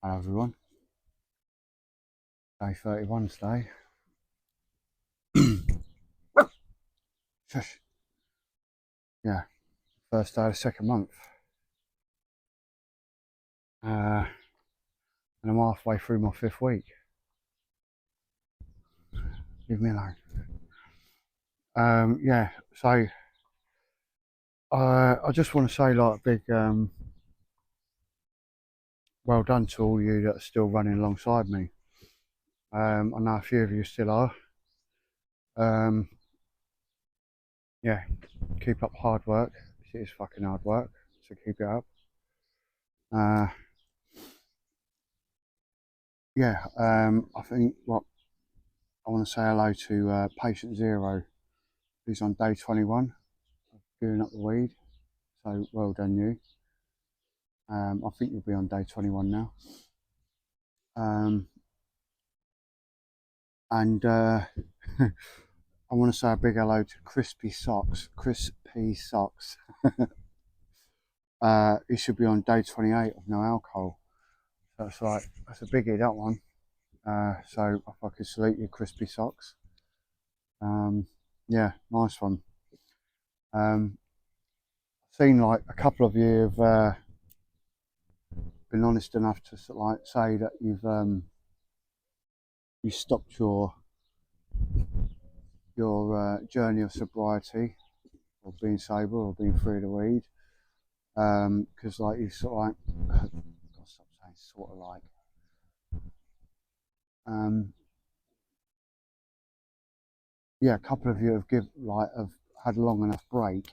Hello everyone, day 31 today. Shush. Yeah, first day of the second month. And I'm halfway through my fifth week. Leave me alone. Yeah, so I just want to say like a big well done to all you that are still running alongside me. I know a few of you still are. Um, yeah, keep up hard work. It is fucking hard work, so keep it up. Uh, I think what I want to say hello to Patient Zero, who's on day 21, giving up the weed. So well done you. I think you'll be on day 21 now. Um, and I want to say a big hello to Crispy Socks. Crispy Socks. He should be on day 28 of no alcohol. So it's like, that's a biggie, that one. So if I could salute you, Crispy Socks. Yeah, nice one. I've seen like a couple of you have been honest enough to like say that you stopped your journey of sobriety or being sober or being free of the weed, because like you sort of like I'll stop saying sort of like um, yeah, a couple of you have had a long enough break to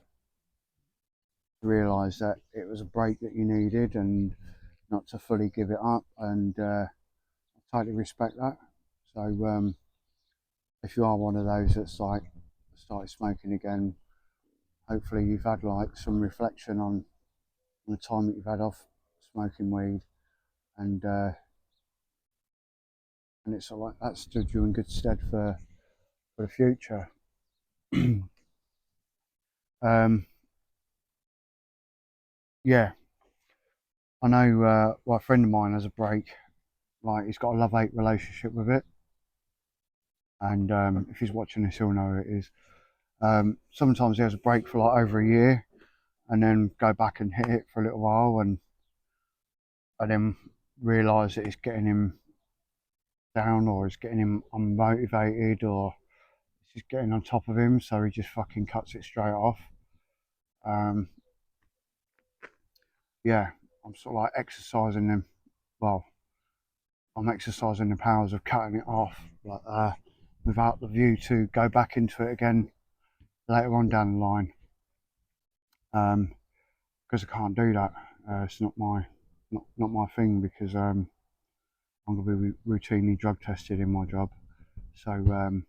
realise that it was a break that you needed and not to fully give it up, and I totally respect that. So if you are one of those that's like started smoking again, hopefully you've had like some reflection on the time that you've had off smoking weed, and it's like that stood you in good stead for the future. um, yeah, I know. Well, a friend of mine has a break. Like he's got a love-hate relationship with it, and if he's watching this, he'll know who it is. Sometimes he has a break for like over a year, and then go back and hit it for a little while, and then realise that it's getting him down, or it's getting him unmotivated, or it's just getting on top of him. So he just fucking cuts it straight off. Um, yeah, I'm sort of like exercising them. Well, I'm exercising the powers of cutting it off, like without the view to go back into it again later on down the line. Because I can't do that. It's not my thing, because I'm going to be routinely drug tested in my job. So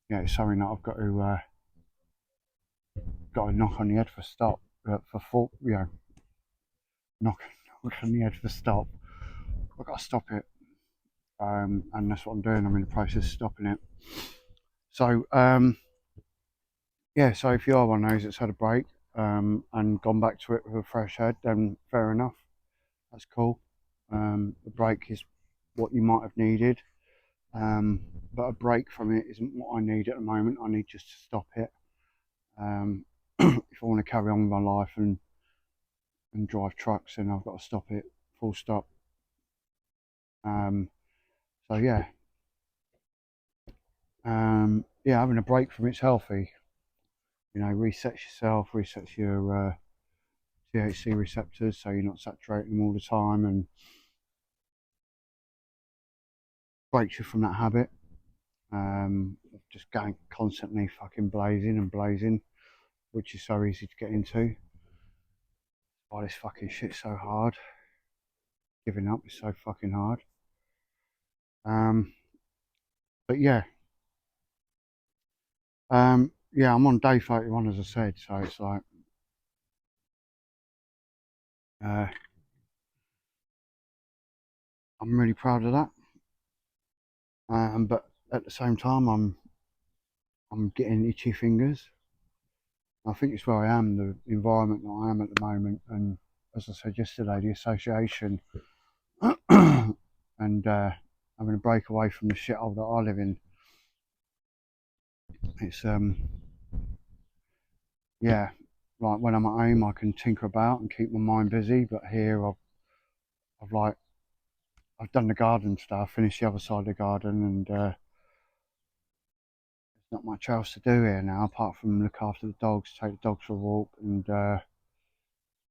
yeah, it's something that I've got to knock on the head for stop, for full, knock, knock on the head for stop. I've got to stop it, and that's what I'm doing. I'm in the process of stopping it. So yeah, so if you are one of those that's had a break and gone back to it with a fresh head, then fair enough. That's cool. The break is what you might have needed, but a break from it isn't what I need at the moment. I need just to stop it. If I want to carry on with my life and drive trucks, then I've got to stop it. Full stop. Um, so yeah, yeah, having a break from it's healthy. Resets yourself, resets your THC receptors, so you're not saturating them all the time, and breaks you from that habit of just going constantly fucking blazing and blazing, which is so easy to get into. Why this fucking shit's so hard. Giving up is so fucking hard. Um, but yeah, I'm on day 31, as I said, so it's like uh, I'm really proud of that. But at the same time, I'm getting itchy fingers. I think it's where I am, the environment that I am at the moment, and as I said yesterday, the association and having a break away from the shithole that I live in. It's yeah, like when I'm at home I can tinker about and keep my mind busy, but here I've like I've done the garden stuff, finished the other side of the garden, and there's not much else to do here now apart from look after the dogs, take the dogs for a walk, and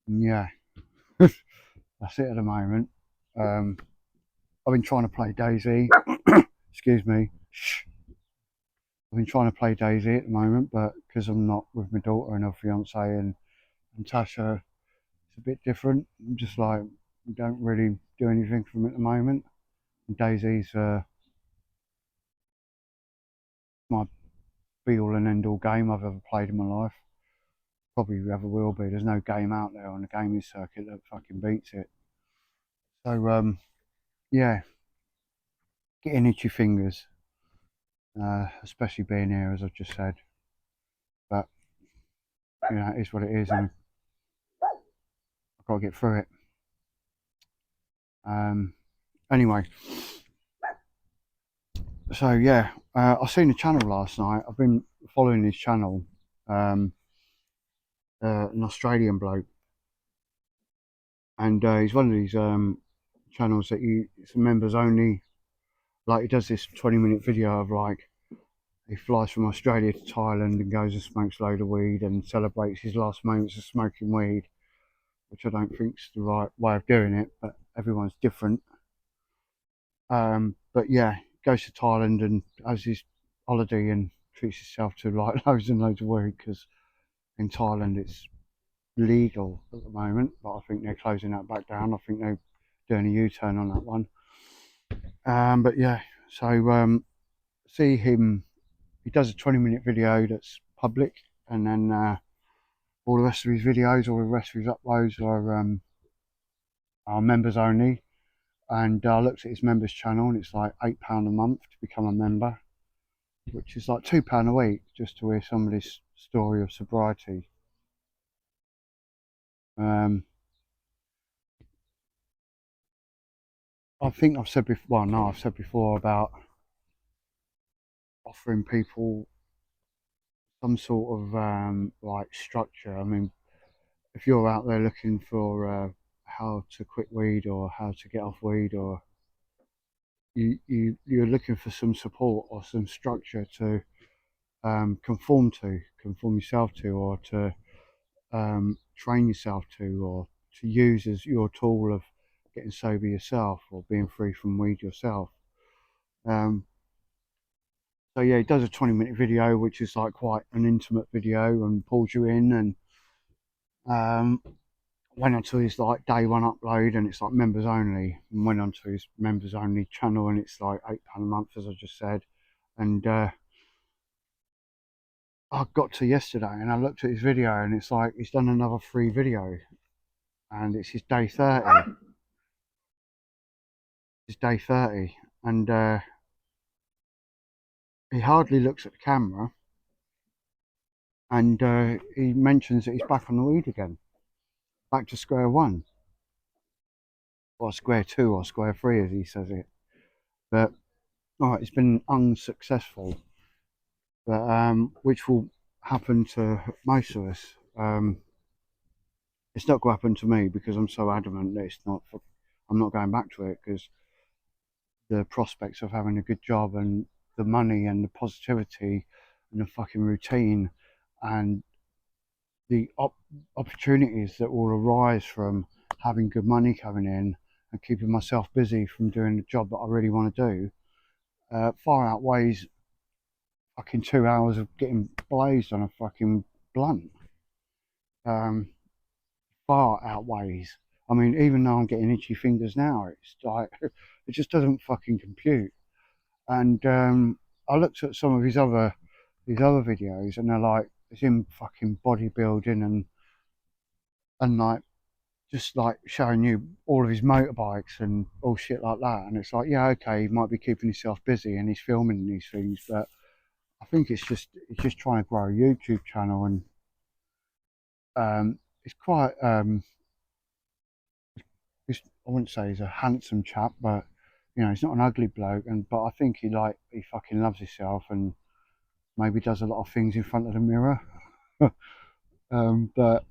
yeah, that's it at the moment. I've been trying to play Daisy. Excuse me. Shh. I've been trying to play Daisy at the moment, but because I'm not with my daughter and her fiance and Tasha, it's a bit different. I'm just like, don't really do anything for them at the moment. And Daisy's my be all and end all game I've ever played in my life. Probably ever will be. There's no game out there on the gaming circuit that fucking beats it. So yeah, getting itchy fingers, especially being here as I've just said. But you know, it is what it is, and I've got to get through it. Anyway, so yeah, I seen the channel last night. I've been following his channel, an Australian bloke, and he's one of these channels that it's members only. Like he does this 20-minute video of like he flies from Australia to Thailand and goes and smokes a load of weed and celebrates his last moments of smoking weed, which I don't think's the right way of doing it, but everyone's different. But yeah, goes to Thailand and has his holiday and treats himself to like loads and loads of weed because in Thailand it's legal at the moment, but I think they're closing that back down. I think they're doing a U-turn on that one. But yeah, so see him. He does a 20-minute video that's public, and then all the rest of his videos, all the rest of his uploads are members only. And I looked at his members channel, and it's like £8 a month to become a member, which is like £2 a week just to hear somebody's story of sobriety. I think I've said before. Well, no, I've said before about offering people some sort of like structure. I mean, if you're out there looking for how to quit weed or how to get off weed, or you're looking for some support or some structure to conform yourself to, or to train yourself to, or to use as your tool of getting sober yourself or being free from weed yourself. So yeah, he does a 20-minute video, which is like quite an intimate video, and pulls you in, and went onto his like day one upload, and it's like members only, and went onto his members only channel, and it's like £8 a month, as I just said. And I got to yesterday and I looked at his video, and it's like he's done another free video, and it's his day 30. It's day 30, and he hardly looks at the camera, and he mentions that he's back on the weed again, back to square one, or square two, or square three, as he says it. But it's been unsuccessful, but which will happen to most of us. It's not going to happen to me because I'm so adamant that it's not. I'm not going back to it because the prospects of having a good job and the money and the positivity and the fucking routine and the opportunities that will arise from having good money coming in and keeping myself busy from doing the job that I really want to do far outweighs fucking 2 hours of getting blazed on a fucking blunt. Um, Far outweighs. I mean, even though I'm getting itchy fingers now, it's like it just doesn't fucking compute. And I looked at some of his other videos, and they're like it's him fucking bodybuilding and like just like showing you all of his motorbikes and all shit like that. And it's like, yeah, okay, he might be keeping himself busy and he's filming these things, but I think it's just trying to grow a YouTube channel, and it's quite I wouldn't say he's a handsome chap, but you know, he's not an ugly bloke, but I think he fucking loves himself and maybe does a lot of things in front of the mirror. But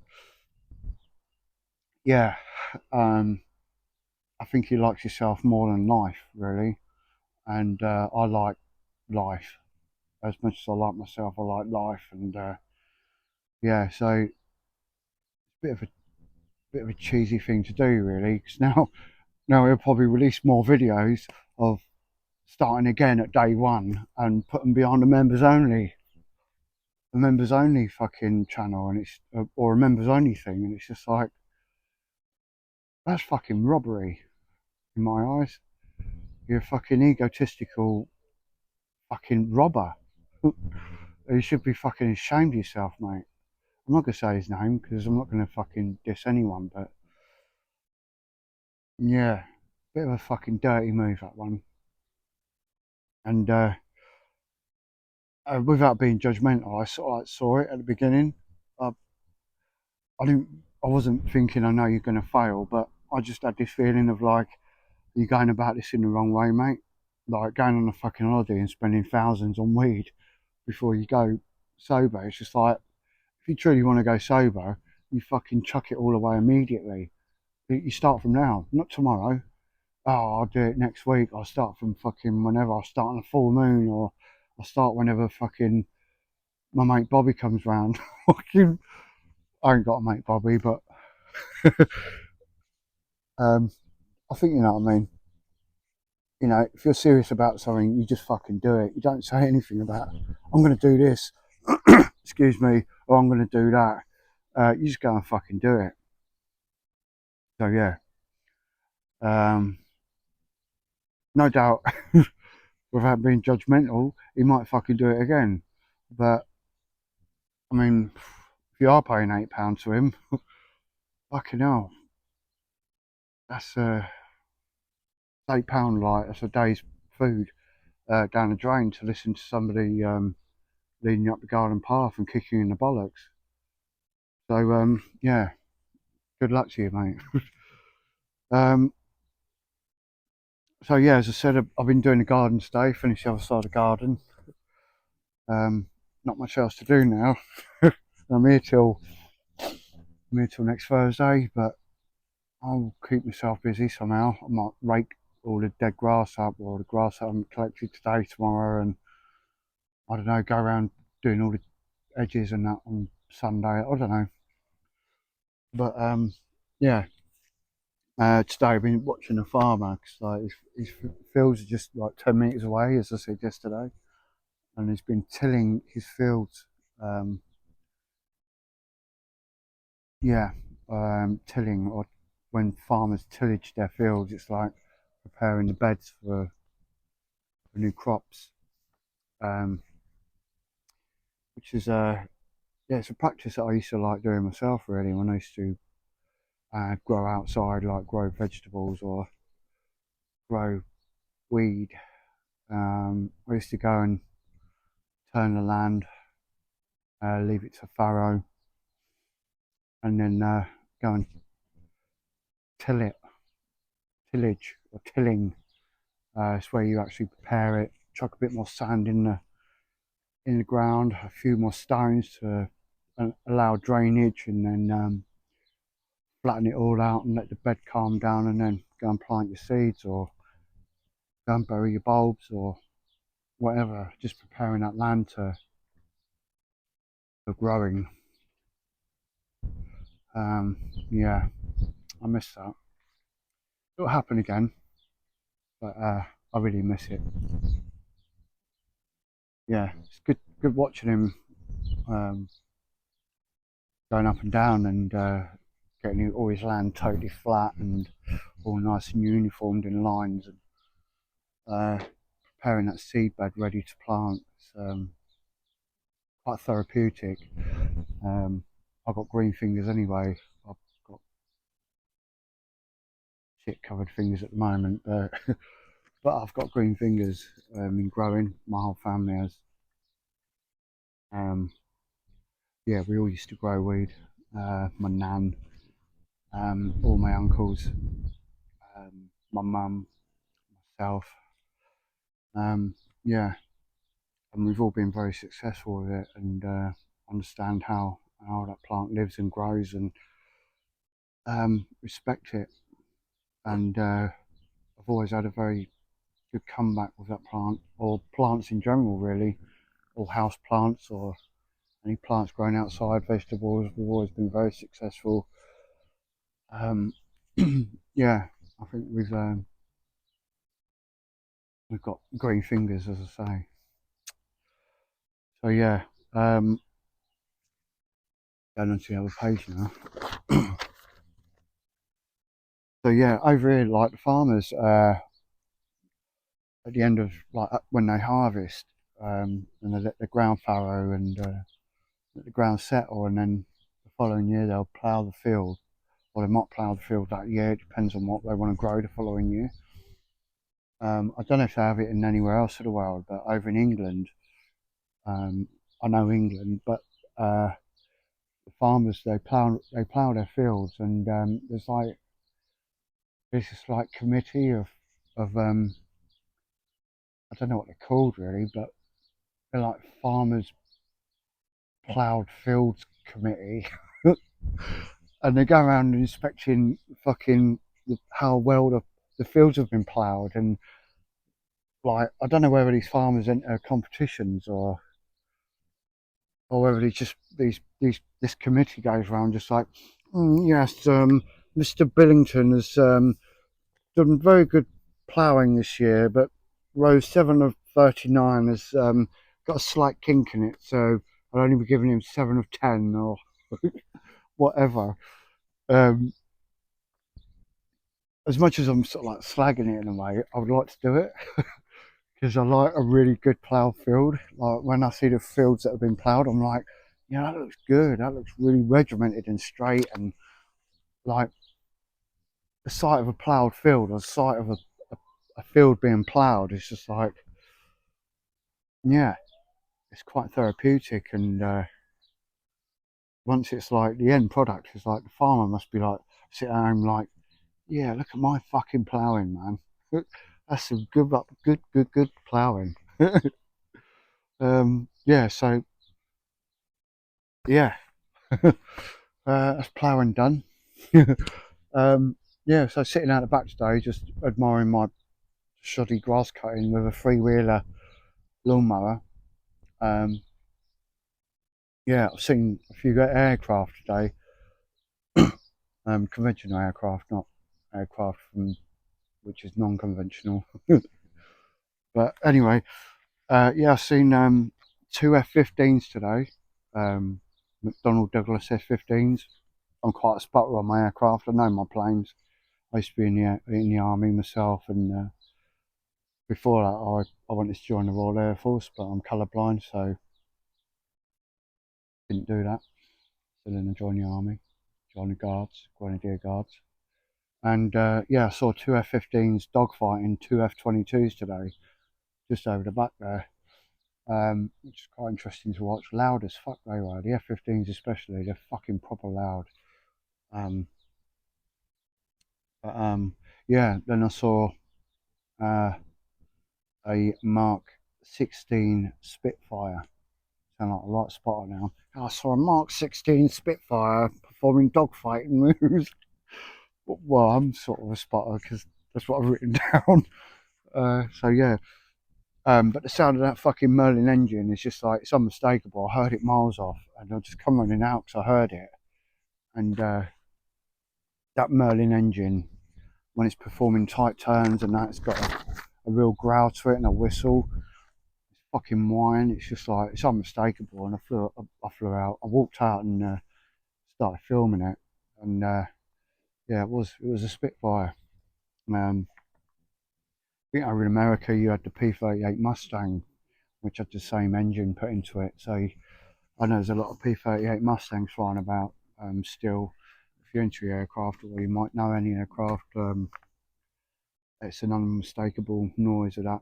yeah, um, I think he likes himself more than life, really. And I like life as much as I like myself. I like life, and yeah, so it's bit of a cheesy thing to do, really. Because now he'll probably release more videos of starting again at day one and put them behind the members only fucking channel, and it's or a members only thing, and it's just like that's fucking robbery in my eyes. You're a fucking egotistical fucking robber. You should be fucking ashamed of yourself, mate. I'm not gonna say his name because I'm not gonna fucking diss anyone, but yeah, bit of a fucking dirty move, that one. And without being judgmental, I sort of like saw it at the beginning. I, I didn't, I wasn't thinking, I know you're gonna fail, but I just had this feeling of like, you're going about this in the wrong way, mate. Like going on a fucking holiday and spending thousands on weed before you go sober. It's just like, if you truly want to go sober, you fucking chuck it all away immediately. You start from now, not tomorrow. Oh, I'll do it next week. I'll start from fucking whenever. I'll start on a full moon, or I'll start whenever fucking my mate Bobby comes round. Fucking, I ain't got a mate Bobby, but um, I think you know what I mean. You know, if you're serious about something, you just fucking do it. You don't say anything about, I'm going to do this, excuse me, or I'm going to do that. You just go and fucking do it. So yeah, um, no doubt, without being judgmental, he might fucking do it again. But I mean, if you are paying £8 to him, fucking hell, that's £8 like that's a day's food down the drain to listen to somebody leading you up the garden path and kicking you in the bollocks. So yeah, good luck to you, mate. um, so yeah, as I said, I've been doing the garden today. Finished the other side of the garden. Um, not much else to do now. I'm here till next Thursday, but I'll keep myself busy somehow. I might rake all the dead grass up, or the grass I haven't collected today, tomorrow, and I don't know, go around doing all the edges and that on Sunday. I don't know, but yeah. Today I've been watching a farmer because like his fields are just like 10 meters away, as I said yesterday, and he's been tilling his fields. Um, yeah, tilling, or when farmers tillage their fields, it's like preparing the beds for new crops, um, which is yeah, it's a practice that I used to like doing myself really when I used to grow outside, like grow vegetables or grow weed. I used to go and turn the land, leave it to farrow, and then go and till it, tillage or tilling. It's where you actually prepare it, chuck a bit more sand in the ground, a few more stones to allow drainage, and then flatten it all out and let the bed calm down, and then go and plant your seeds or go and bury your bulbs or whatever. Just preparing that land for growing. Yeah, I miss that. It'll happen again, but I really miss it. Yeah, it's good watching him um, going up and down and getting all his land totally flat and all nice and uniformed in lines, and preparing that seed bed ready to plant. It's quite therapeutic. I've got green fingers anyway. I've got shit covered fingers at the moment, but I've got green fingers in growing. My whole family has. Um, yeah, we all used to grow weed. My nan, all my uncles, my mum, south. Yeah, and we've all been very successful with it, and understand how that plant lives and grows, and respect it. And I've always had a very good comeback with that plant, or plants in general, really, or house plants, or any plants growing outside, vegetables. We've always been very successful. Um, yeah, I think we've got green fingers, as I say. So yeah, going on to the other page now. So yeah, over here, like the farmers, at the end of like when they harvest, and they let the ground farrow and let the ground settle, and then the following year they'll plough the field, or they might plough the field that year. It depends on what they want to grow the following year. I don't know if they have it in anywhere else of the world, but over in England, I know England, but the farmers they plough their fields, and there's this like committee of I don't know what they're called really, but they're like farmers ploughed fields committee, and they go around inspecting fucking how well the fields have been ploughed, and like I don't know whether these farmers enter competitions or whether it's just this committee goes around just like, yes, Mr. Billington has done very good ploughing this year, but row 7 of 39 has got a slight kink in it, so I'll only be giving him 7 of 10 or whatever. Um, as much as I'm sort of like slagging it in a way, I would like to do it because I like a really good ploughed field. Like when I see the fields that have been ploughed, I'm like, yeah, that looks good. That looks really regimented and straight, and like the sight of a ploughed field or the sight of a field being ploughed is just like, yeah, it's quite therapeutic. And once it's like the end product is like the farmer must be like sit at home like, yeah, look at my fucking ploughing, man. That's some good ploughing. Yeah, so yeah, that's ploughing done. um, yeah, so sitting out the back today, just admiring my shoddy grass cutting with a three-wheeler lawnmower. Um, yeah, I've seen a few aircraft today, conventional aircraft, not aircraft from which is non-conventional. But anyway, yeah, I've seen two F-15s today, McDonnell Douglas F-15s. I'm quite a spotter on my aircraft. I know my planes. I used to be in the army myself, and before that, I wanted to join the Royal Air Force, but I'm colourblind, so didn't do that. So then I joined the army, joined the Guards, Grenadier Guards, and yeah, I saw two F-15s dogfighting two F-22s today, just over the back there. Which is quite interesting to watch. Loud as fuck they were. The F-15s especially, they're fucking proper loud. Um, but yeah, then I saw uh, a Mark 16 Spitfire. Sound like a right spotter now. I saw a Mark 16 Spitfire performing dogfighting moves. Well, I'm sort of a spotter because that's what I've written down. So yeah. But the sound of that fucking Merlin engine is just like, it's unmistakable. I heard it miles off, and I just come running out because I heard it. And that Merlin engine, when it's performing tight turns and that, it's got a real growl to it and a whistle. It's fucking whine. It's just like, it's unmistakable. And I flew out. I walked out and started filming it. And yeah, it was a Spitfire. I think over in America you had the P-38 Mustang, which had the same engine put into it. So I know there's a lot of P-38 Mustangs flying about still. If you're into aircraft, or you might know any aircraft, it's an unmistakable noise of that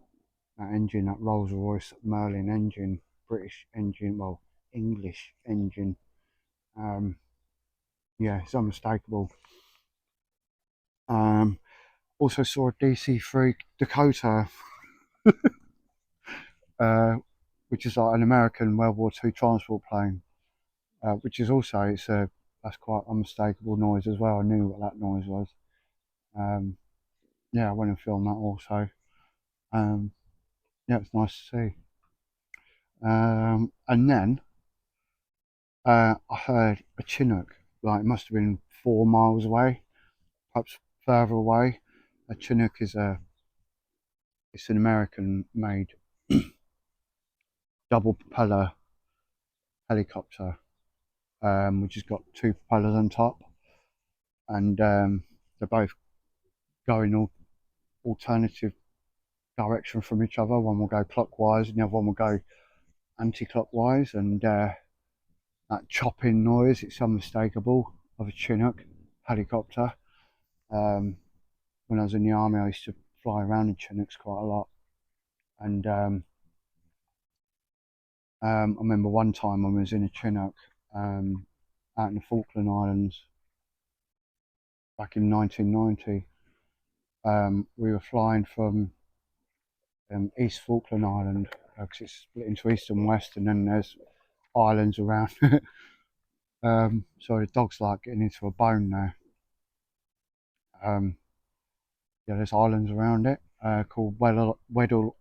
engine, that Rolls-Royce Merlin engine, British engine, well, English engine. Yeah, it's unmistakable. Um, Also saw a DC-3 Dakota, uh, which is like an American World War II transport plane, which is also that's quite unmistakable noise as well. I knew what that noise was. Um, yeah, I went and filmed that also. Um, yeah, it's nice to see. And then I heard a Chinook, like it must have been 4 miles away, perhaps further away. A Chinook is it's an American made double propeller helicopter, which has got two propellers on top, and they're both going all alternative direction from each other. One will go clockwise, and the other one will go anti-clockwise, and that chopping noise, it's unmistakable of a Chinook helicopter. When I was in the army, I used to fly around in Chinooks quite a lot, and I remember one time when I was in a Chinook out in the Falkland Islands back in 1990. We were flying from East Falkland Island because it's split into east and west, and then there's islands around. So the dog's like getting into a bone now. Yeah, there's islands around it called Weddell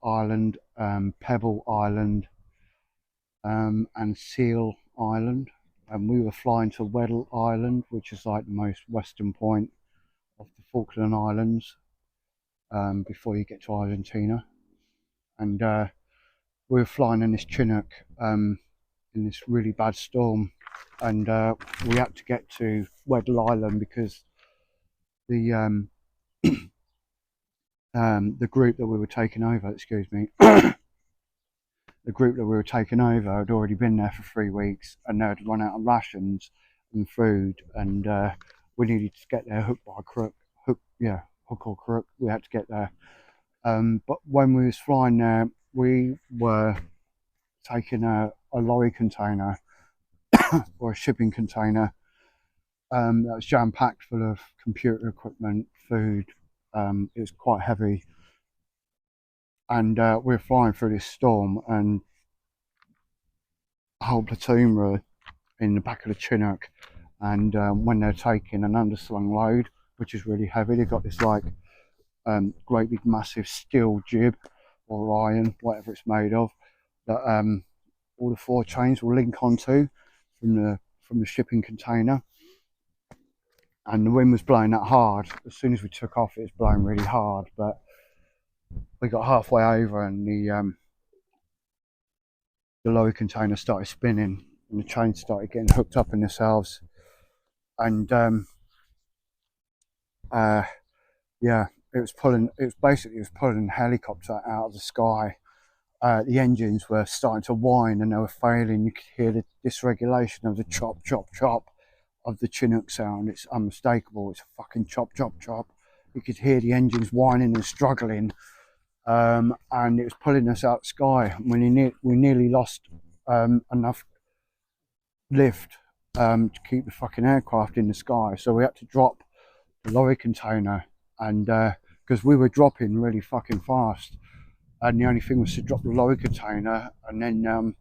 Island, Pebble Island, and Seal Island. And we were flying to Weddell Island, which is like the most western point of the Falkland Islands before you get to Argentina. And we were flying in this Chinook in this really bad storm, and we had to get to Weddell Island because the the group that we were taking over, excuse me, the group that we were taking over had already been there for 3 weeks, and they had run out of rations and food, and we needed to get there hook by crook, hook or crook. We had to get there. But when we was flying there, we were taking a lorry container or a shipping container that was jam packed full of computer equipment, food. It was quite heavy, and we were flying through this storm, and a whole platoon were in the back of the Chinook, and when they're taking an underslung load, which is really heavy, they've got this like great big massive steel jib or iron, whatever it's made of, that all the four chains will link onto from the shipping container. And the wind was blowing that hard. As soon as we took off, it was blowing really hard. But we got halfway over, and the lorry container started spinning, and the chains started getting hooked up in themselves. And yeah, it was pulling the helicopter out of the sky. The engines were starting to whine, and they were failing. You could hear the dysregulation of the chop, chop, chop of the Chinook sound. It's unmistakable. It's a fucking chop, chop, chop. You could hear the engines whining and struggling, and it was pulling us out of the sky. We nearly lost enough lift to keep the fucking aircraft in the sky, so we had to drop the lorry container, and because we were dropping really fucking fast, and the only thing was to drop the lorry container, and then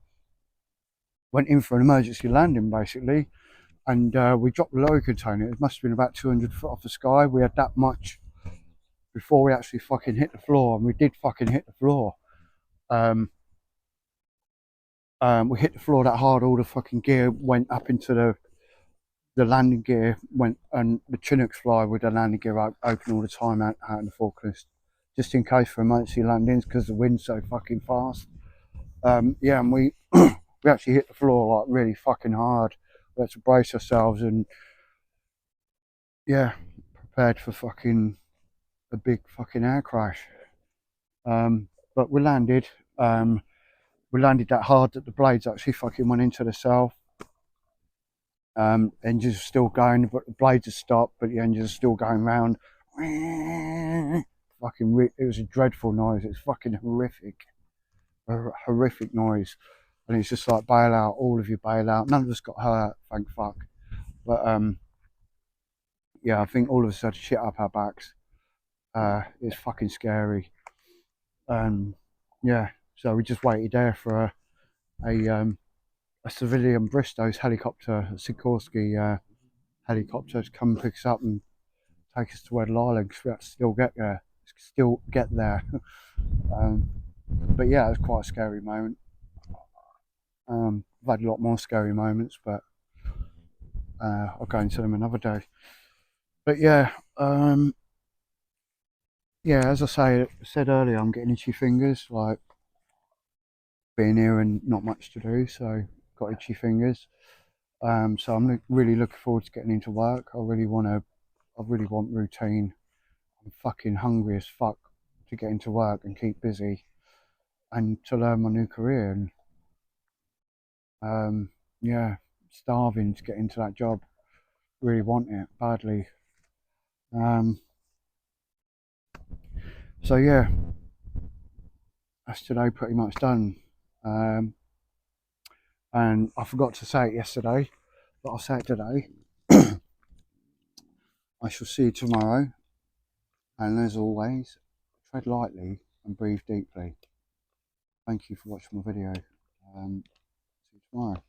went in for an emergency landing basically. And we dropped the lorry container. It must have been about 200 foot off the sky. We had that much before we actually fucking hit the floor, and we did fucking hit the floor. We hit the floor that hard, all the fucking gear went up into the landing gear went, and the Chinooks fly with the landing gear open all the time out in the Falklands, just in case for emergency landings because the wind's so fucking fast. Yeah, and we we actually hit the floor like really fucking hard. We had to brace ourselves and yeah, prepared for fucking a big fucking air crash. But we landed. We landed that hard that the blades actually fucking went into the south. Engines are still going, but the blades have stopped, but the engines are still going round. Fucking, it was a dreadful noise. It's fucking horrific, a horrific noise, and it's just like bail out, all of you bail out. None of us got hurt, thank fuck. But yeah, I think all of us had shit up our backs. It's fucking scary. Yeah, so we just waited there for a civilian Bristow's helicopter, a Sikorsky helicopter, to come and pick us up and take us to Weddell Island because we had to still get there. But yeah, it was quite a scary moment. I've had a lot more scary moments, but I'll go into them another day. But yeah, yeah, as I said earlier, I'm getting itchy fingers, like being here and not much to do, so got itchy fingers. So I'm really looking forward to getting into work. I really want routine. I'm fucking hungry as fuck to get into work and keep busy and to learn my new career. And yeah, starving to get into that job. Really want it badly. Um, so yeah, that's today pretty much done. Um, and I forgot to say it yesterday, but I'll say it today. I shall see you tomorrow. And as always, tread lightly and breathe deeply. Thank you for watching my video. See you tomorrow.